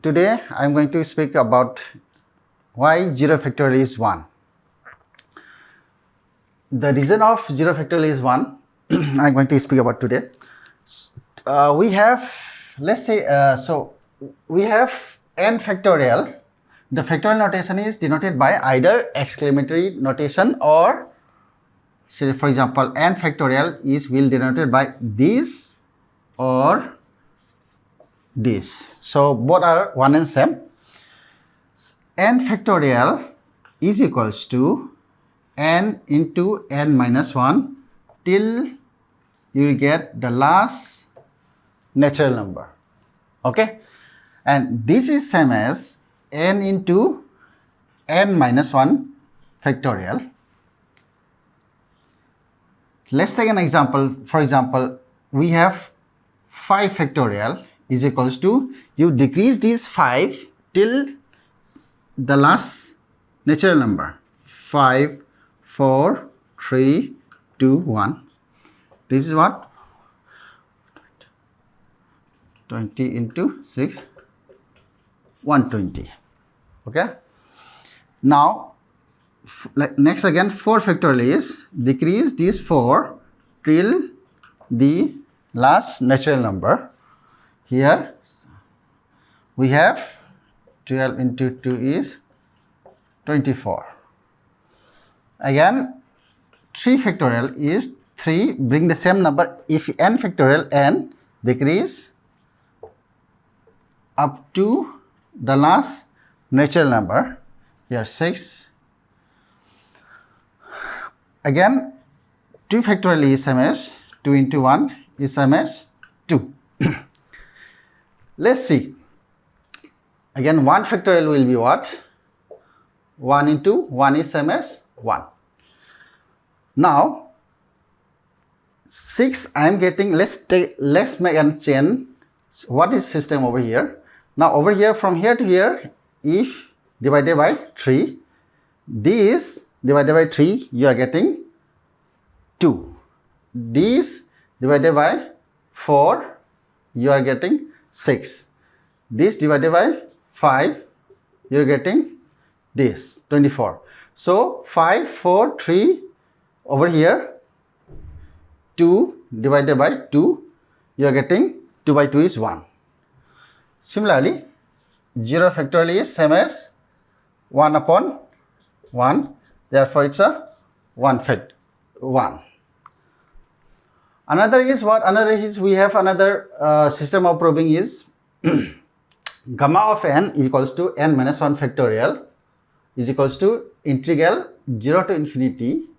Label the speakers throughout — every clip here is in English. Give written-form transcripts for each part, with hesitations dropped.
Speaker 1: Today I am going to speak about why 0 factorial is 1. The reason of 0 factorial is 1 I am going to speak about today. We have, let's say, we have n factorial. The factorial notation is denoted by either exclamatory notation or, say for example, n factorial will denoted by this or this. So both are one and same. N factorial is equals to n into n minus 1 till you will get the last natural number. Okay, and this is same as n into n minus 1 factorial. Let's take an example. For example, we have 5 factorial is equals to, you decrease this 5 till the last natural number, 5, 4, 3, 2, 1. This is what? 20 into 6, 120. Okay. Now, next again 4 factorial is decrease this 4 till the last natural number. Here we have 12 into 2 is 24. Again 3 factorial is 3, bring the same number. If n factorial, n decrease up to the last natural number, here 6. Again 2 factorial is same as 2 into 1 is same as 2. Let's see. Again 1 factorial will be what? 1 into 1 is same as 1. Now 6 I am getting, let's make a chain. What is system over here? Now over here, from here to here, if divided by 3, this divided by 3 you are getting 2. This divided by 4 you are getting 6. This divided by 5 you are getting this 24. So 5, 4, 3 over here, 2 divided by 2 you are getting 2 by 2 is 1. Similarly 0 factorial is same as 1 upon 1, therefore it's a 1. Another is what? Another is we have another system of proving is gamma of n is equals to n minus 1 factorial is equals to integral 0 to infinity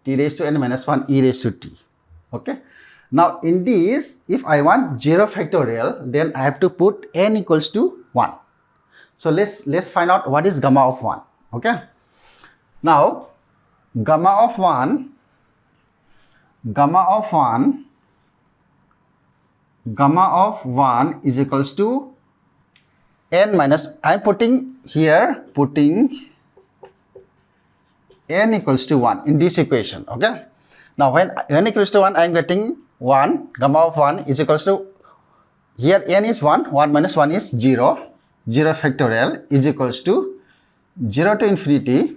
Speaker 1: t raised to n minus 1 e raised to t. Okay. Now in this, if I want 0 factorial, then I have to put n equals to 1. So let's find out what is gamma of 1. Okay. Now gamma of 1 is equals to n minus, I am putting n equals to 1 in this equation. Okay. Now when n equals to 1, I am getting 1. Gamma of 1 is equals to, here n is 1, 1 minus 1 is 0. 0 factorial is equals to 0 to infinity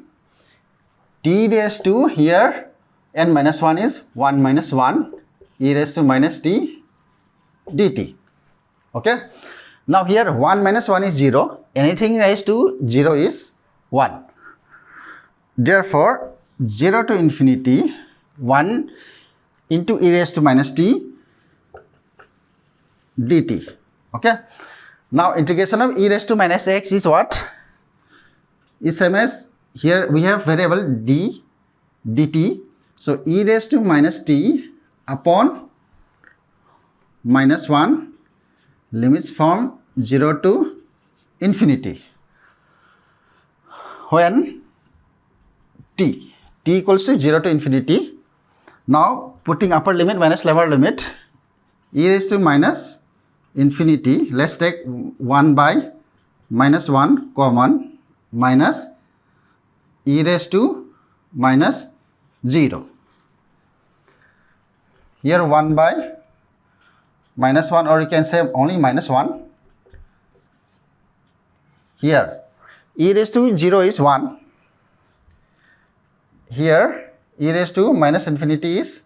Speaker 1: t raised to, here n minus 1 is 1 minus 1 e raised to minus t dt. Okay. Now here 1 minus 1 is 0, anything raised to 0 is 1. Therefore 0 to infinity 1 into e raised to minus t dt. Okay. Now integration of e raised to minus x is what? Is same as, here we have variable d dt. So e raised to minus t upon minus 1 limits from 0 to infinity. When t equals to 0 to infinity, now putting upper limit minus lower limit, e raised to minus infinity, let's take 1 by minus 1 common, minus e raised to minus 0. Here 1 by minus 1, or you can say only minus 1 here e raised to 0 is 1. Here e raised to minus infinity is,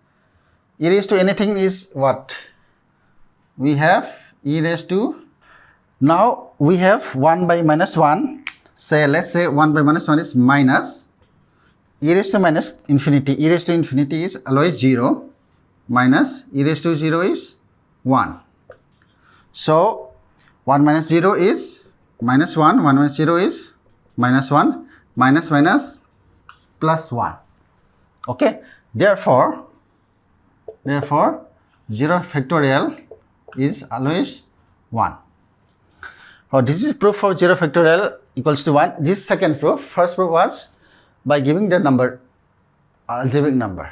Speaker 1: e raised to anything is what? We have e raised to, now we have 1 by minus 1. Say, let's say 1 by minus 1 is minus e raised to minus infinity. E raised to infinity is always 0, minus e raised to 0 is 1. So 1 minus 0 is minus 1, 1 minus 0 is minus 1, minus minus plus 1. Okay, therefore 0 factorial is always 1. Oh, this is proof for 0 factorial equals to 1. This is second proof. First proof was by giving the number, algebraic number.